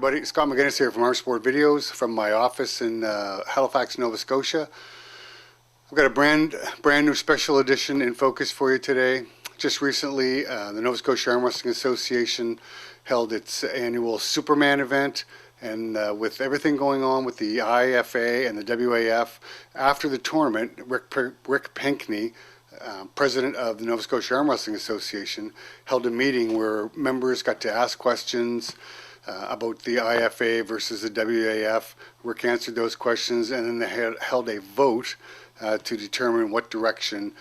everybody. Scott McGinnis here from Armsport Videos from my office in Halifax, Nova Scotia. I've got a brand new special edition in focus for you today. Just recently, the Nova Scotia Arm Wrestling Association held its annual Superman event, and with everything going on with the IFA and the WAF, after the tournament, Rick Pinkney, President of the Nova Scotia Arm Wrestling Association, held a meeting where members got to ask questions about the IFA versus the WAF. Rick answered those questions, and then they held a vote to determine what direction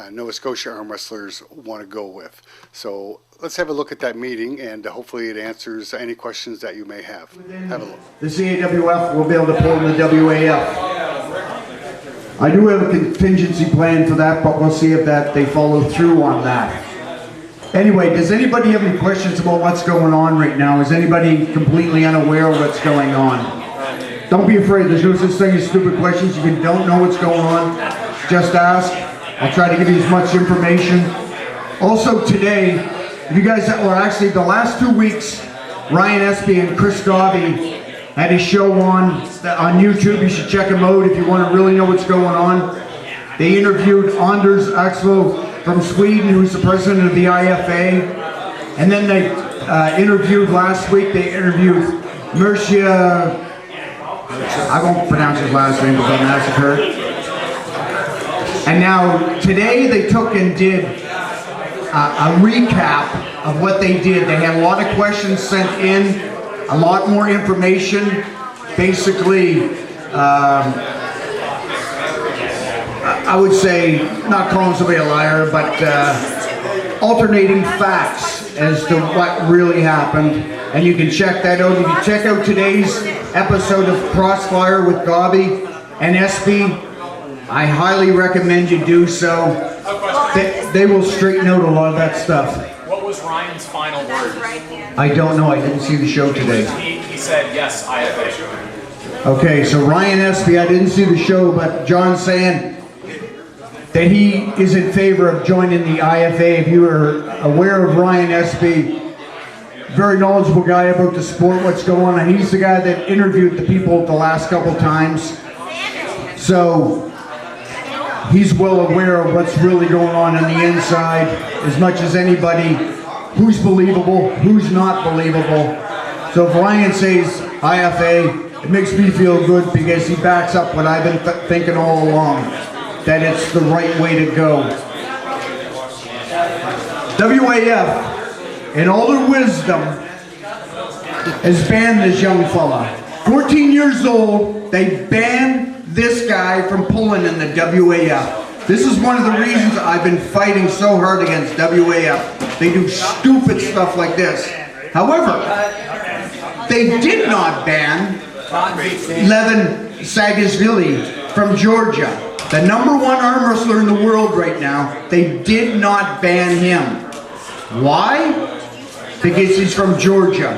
Nova Scotia Arm Wrestlers want to go with. So let's have a look at that meeting, and hopefully it answers any questions that you may have. Have a look. The CAWF will be able to pull in the WAF. I do have a contingency plan for that, but we'll see if they follow through on that. Anyway, does anybody have any questions about what's going on right now? Is anybody completely unaware of what's going on? Don't be afraid. There's no such thing as stupid questions. If you don't know what's going on, just ask. I'll try to give you as much information. Also today, if you guys, well actually the last 2 weeks, Ryan Espy and Chris Dobby had a show on YouTube. You should check them out if you want to really know what's going on. They interviewed Anders Axel from Sweden, who's the president of the IFA. And then they interviewed last week, they interviewed Mircea, I won't pronounce his last name because I'm massacred. And now today they took and did a recap of what they did. They had a lot of questions sent in, a lot more information. Basically, I would say, not calling somebody a liar, but alternating facts as to what really happened. And you can check that out. If you check out today's episode of Crossfire with Dobby and Espy, I highly recommend you do so. They will straighten out a lot of that stuff. What was Ryan's final word? I don't know. I didn't see the show today. He said, yes, IFA. Okay, so Ryan Espy, I didn't see the show, but John's saying that he is in favor of joining the IFA. If you are aware of Ryan Espy, very knowledgeable guy about the sport, what's going on. He's the guy that interviewed the people the last couple times. So he's well aware of what's really going on the inside as much as anybody, who's believable, who's not believable. So if Ryan says IFA, it makes me feel good because he backs up what I've been thinking all along, that it's the right way to go. WAF, in all their wisdom, has banned this young fella. 14 years old, they banned this guy from pulling in the WAF. This is one of the reasons I've been fighting so hard against WAF. They do stupid stuff like this. However, they did not ban Levin Sagasvili from Georgia, the #1 arm wrestler in the world right now. They did not ban him. Why? Because he's from Georgia.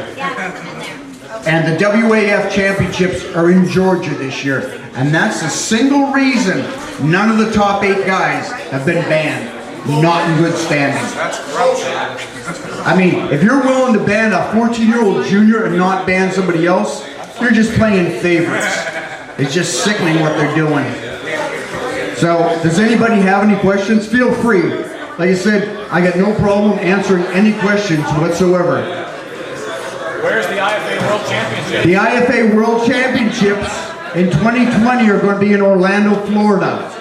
And the WAF championships are in Georgia this year. And that's the single reason none of the top 8 guys have been banned. Not in good standing. I mean, if you're willing to ban a 14-year-old junior and not ban somebody else, you're just playing favorites. It's just sickening what they're doing. So, does anybody have any questions? Feel free. Like I said, I got no problem answering any questions whatsoever. Where's the IFA World Championship? The IFA World Championships in 2020 are going to be in Orlando, Florida.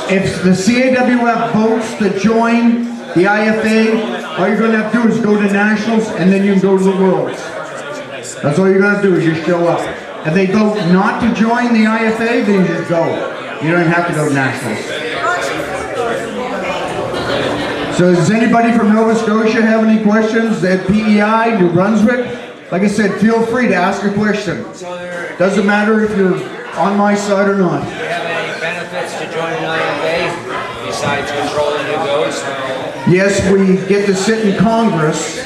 If the CAWF votes to join the IFA, all you're going to have to do is go to Nationals and then you can go to the Worlds. That's all you're going to do is just show up. If they vote not to join the IFA, then you just go. You don't have to go to Nationals. So does anybody from Nova Scotia have any questions at PEI, New Brunswick? Like I said, feel free to ask a question. Doesn't matter if you're on my side or not. Do you have any benefits to joining the IFA besides controlling who goes? Yes, we get to sit in Congress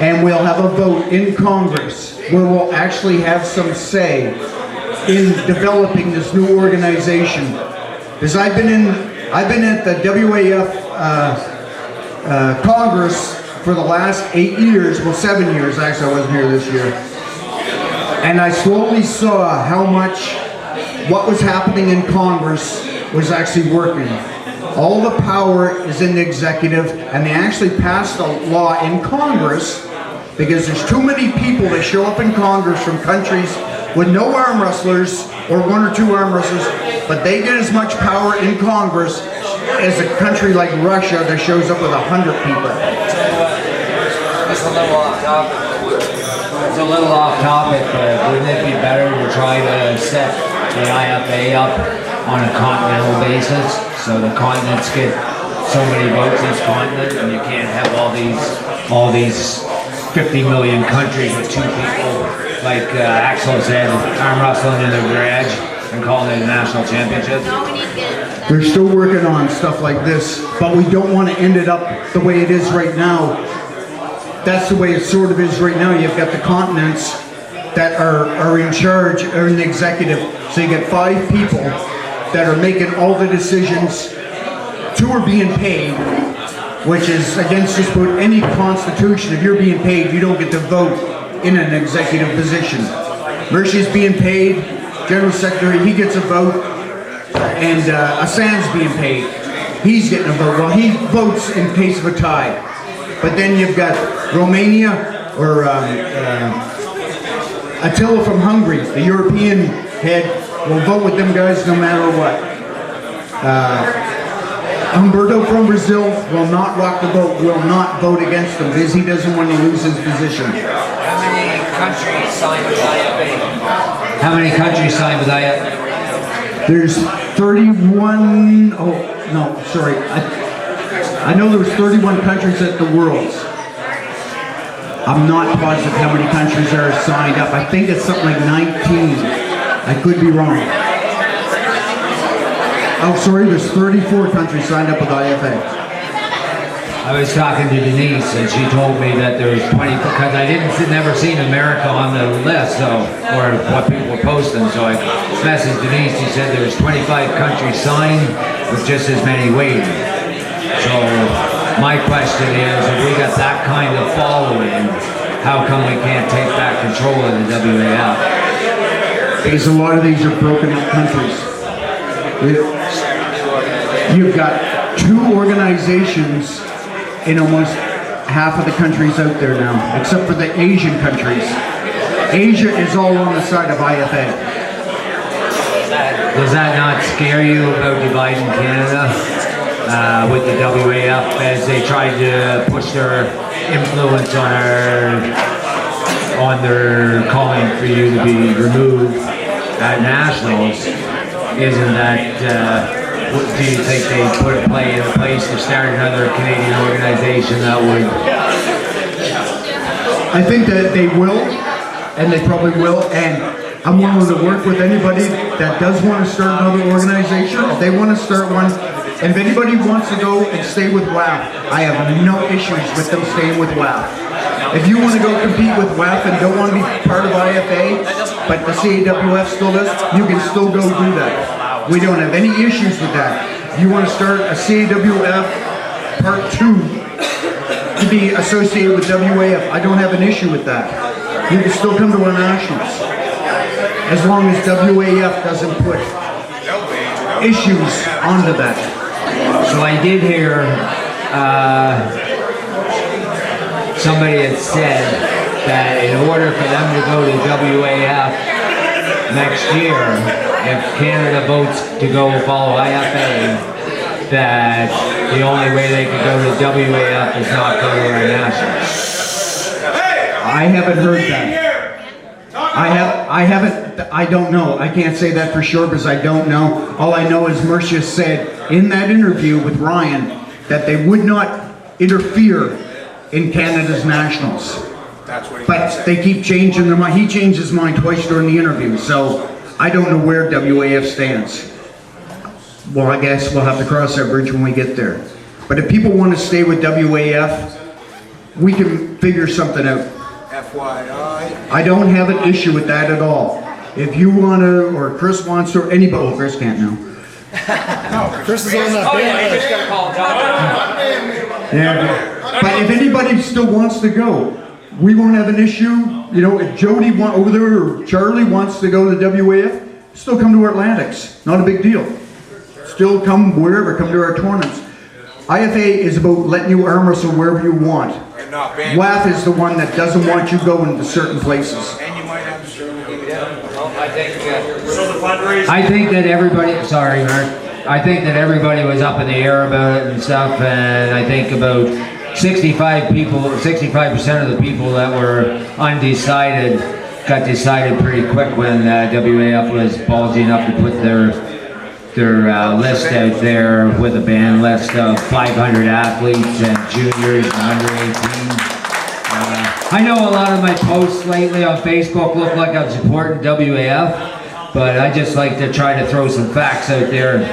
and we'll have a vote in Congress where we'll actually have some say in developing this new organization. Because I've been at the WAF Congress for the last 8 years, well 7 years, actually I wasn't here this year, and I slowly saw how much what was happening in Congress was actually working. All the power is in the executive, and they actually passed a law in Congress because there's too many people that show up in Congress from countries with no arm wrestlers or 1 or 2 arm wrestlers, but they get as much power in Congress as a country like Russia that shows up with 100 people. It's a little off topic. It's a little off topic, but wouldn't it be better to try to set the IFA up on a continental basis, so the continents get so many votes each continent, and you can't have all these 50 million countries with 2 people, like Axel said, arm wrestling in the garage and calling it a national championship. They're still working on stuff like this, but we don't want to end it up the way it is right now. That's the way it sort of is right now. You've got the continents that are in charge, or in the executive. So you get 5 people that are making all the decisions. 2 are being paid, which is against just about any constitution. If you're being paid, you don't get to vote in an executive position. Mercy's being paid, General Secretary, he gets a vote, and Assan's being paid. He's getting a vote. Well, he votes in case of a tie. But then you've got Romania, or Attila from Hungary, the European head, will vote with them guys no matter what. Humberto from Brazil will not rock the boat, will not vote against them because he doesn't want to lose his position. How many countries signed with IFA? How many countries signed with IFA? There's 31, oh, no, sorry. I know there was 31 countries at the Worlds. I'm not positive how many countries are signed up. I think it's something like 19. I could be wrong. Oh, sorry, there's 34 countries signed up with IFA. I was talking to Denise, and she told me that there was 20, because I never seen America on the list, so, or what people were posting, so I messaged Denise. She said there was 25 countries signed with just as many waiting. So my question is, if we got that kind of following, how come we can't take back control of the WAF? Because a lot of these are broken up countries. You've got 2 organizations in almost half of the countries out there now, except for the Asian countries. Asia is all on the side of IFA. Does that not scare you about dividing Canada with the WAF as they tried to push their influence on their calling for you to be removed at nationals? Isn't that, do you think they put a play in place to start another Canadian organization that would? I think that they will, and they probably will, and I'm willing to work with anybody that does want to start another organization. If they want to start one, and if anybody wants to go and stay with WAF, I have no issues with them staying with WAF. If you want to go compete with WAF and don't want to be part of IFA, but the CAWF still does, you can still go do that. We don't have any issues with that. If you want to start a CAWF Part 2 to be associated with WAF, I don't have an issue with that. You can still come to our nationals, as long as WAF doesn't put issues onto that. So I did hear somebody had said that in order for them to go to WAF next year, if Canada votes to go follow IFA, that the only way they could go to WAF is not go to our nationals. I haven't heard that. I don't know. I can't say that for sure because I don't know. All I know is Mercia said in that interview with Ryan that they would not interfere in Canada's nationals. But they keep changing their mind. He changed his mind twice during the interview, so I don't know where WAF stands. Well, I guess we'll have to cross that bridge when we get there. But if people want to stay with WAF, we can figure something out. FYI. I don't have an issue with that at all. If you want to, or Chris wants to, or anybody, well, Chris can't now. Chris is on that Oh yeah, band. you just gotta call John. Yeah. But if anybody still wants to go, we won't have an issue. You know, if Jody over there or Charlie wants to go to the WAF, still come to Atlantics. Not a big deal. Still come wherever, come to our tournaments. IFA is about letting you arm wrestle wherever you want. And not banned. WAF is the one that doesn't want you going to certain places. And you might have to. Well, So the fundraiser. I think that everybody, sorry, Mark. I think that everybody was up in the air about it and stuff, and I think about 65% of the people that were undecided got decided pretty quick when WAF was ballsy enough to put their list out there with a band list of 500 athletes and juniors and under 18. I know a lot of my posts lately on Facebook look like I'm supporting WAF, but I just like to try to throw some facts out there and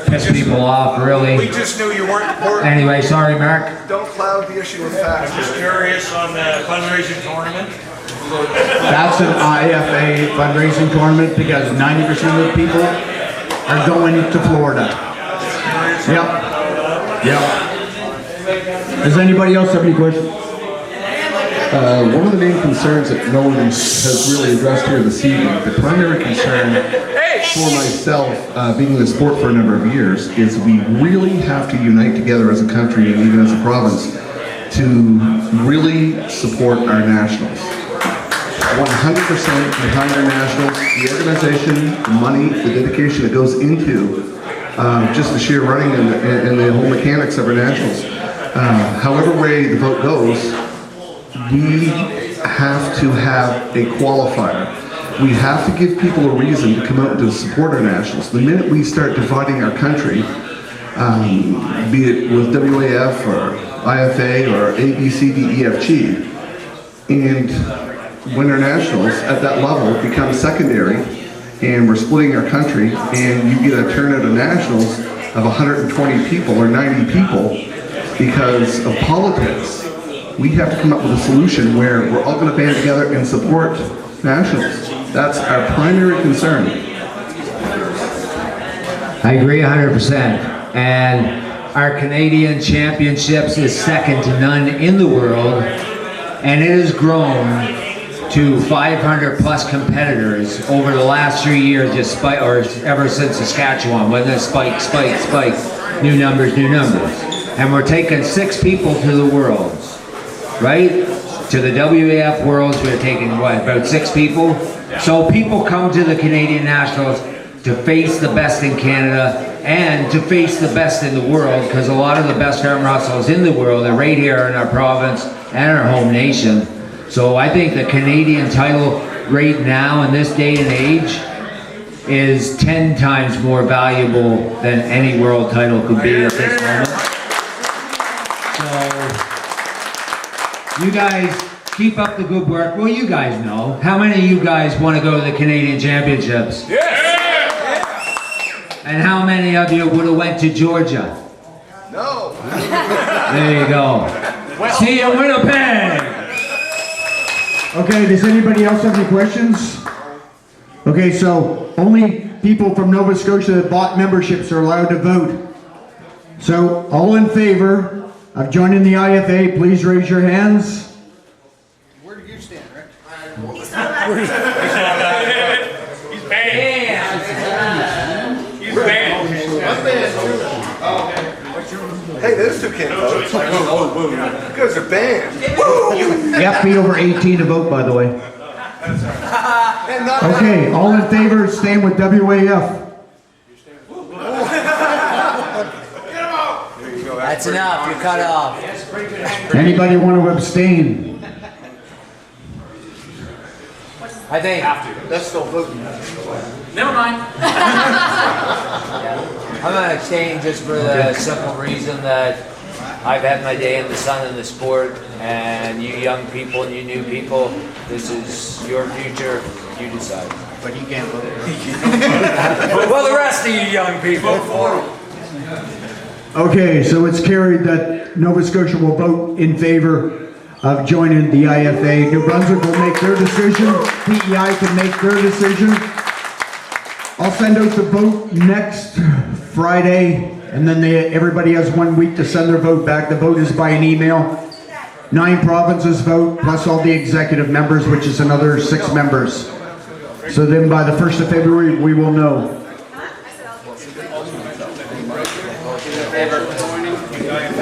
piss people off, We really. just knew you weren't important. Anyway, sorry, Mark. Don't cloud the issue with facts. Just curious on the fundraising tournament. That's an IFA fundraising tournament because 90% of the people are going to Florida. Yep. Does anybody else have any questions? One of the main concerns that no one has really addressed here this evening, the primary concern for myself, being in the sport for a number of years, is we really have to unite together as a country and even as a province to really support our nationals. 100% behind our nationals, the organization, the money, the dedication that goes into just the sheer running and the whole mechanics of our nationals. However way the vote goes, we have to have a qualifier. We have to give people a reason to come out and to support our nationals. The minute we start dividing our country, be it with WAF or IFA or A, B, C, D, E, F, G, and when our nationals at that level become secondary and we're splitting our country and you get a turnout of nationals of 120 people or 90 people because of politics, we have to come up with a solution where we're all going to band together and support nationals. That's our primary concern. I agree 100%. And our Canadian Championships is second to none in the world, and it has grown to 500 plus competitors over the last 3 years, or ever since Saskatchewan, when it spike, new numbers. And we're taking 6 people to the Worlds, right? To the WAF Worlds, we're taking what, about 6 people? So people come to the Canadian Nationals to face the best in Canada and to face the best in the world, because a lot of the best arm wrestlers in the world are right here in our province and our home nation. So I think the Canadian title right now in this day and age is 10 times more valuable than any world title could be at this moment. So you guys keep up the good work. Well, you guys know. How many of you guys want to go to the Canadian Championships? Yes! And how many of you would have went to Georgia? No. There you go. See you in Winnipeg! Okay, does anybody else have any questions? Okay, so only people from Nova Scotia that bought memberships are allowed to vote. So all in favor of joining the IFA, please raise your hands. Where do you stand, Rick? He's banned. He's banned. I'm banned too. Hey, those two can't vote. It's like, you guys are banned. You have to be over 18 to vote, by the way. And not Okay, all in favor, stand with WAF. That's enough, you're cut off. Anybody want to abstain? I think, That's still voting. Never mind. I'm gonna abstain just for the simple reason that I've had my day in the sun in the sport, and you young people and you new people, this is your future, you decide. But you can't vote. Well, the rest of you young people. Okay, so it's carried that Nova Scotia will vote in favor of joining the IFA. New Brunswick will make their decision. PEI can make their decision. I'll send out the vote next Friday, and then everybody has 1 week to send their vote back. The vote is by an email. 9 provinces vote, plus all the executive members, which is another 6 members. So then by the 1st of February, we will know.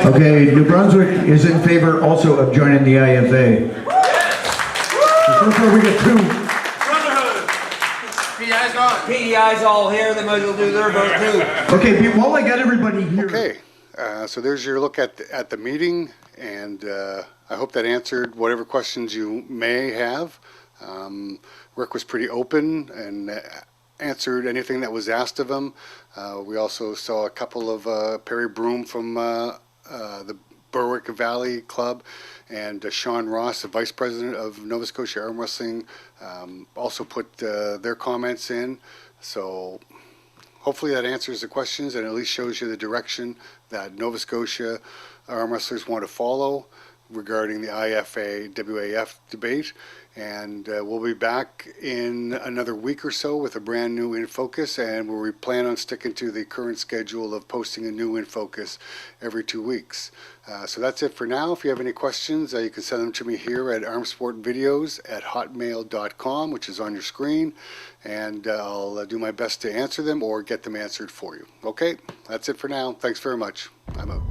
Okay, New Brunswick is in favor also of joining the IFA. So far we get 2. PEI's all here, they might as well do their vote too. Okay, while I got everybody here. Okay, so there's your look at the meeting, and I hope that answered whatever questions you may have. Rick was pretty open and answered anything that was asked of him. We also saw a couple of Perry Broom from the Berwick Valley Club, and Sean Ross, the Vice President of Nova Scotia Arm Wrestling, also put their comments in. So hopefully that answers the questions and at least shows you the direction that Nova Scotia arm wrestlers want to follow regarding the IFA WAF debate. And we'll be back in another week or so with a brand new In Focus, and where we plan on sticking to the current schedule of posting a new In Focus every 2 weeks. So that's it for now. If you have any questions, you can send them to me here at armsportvideos@hotmail.com, which is on your screen, and I'll do my best to answer them or get them answered for you. Okay, that's it for now. Thanks very much. I'm out.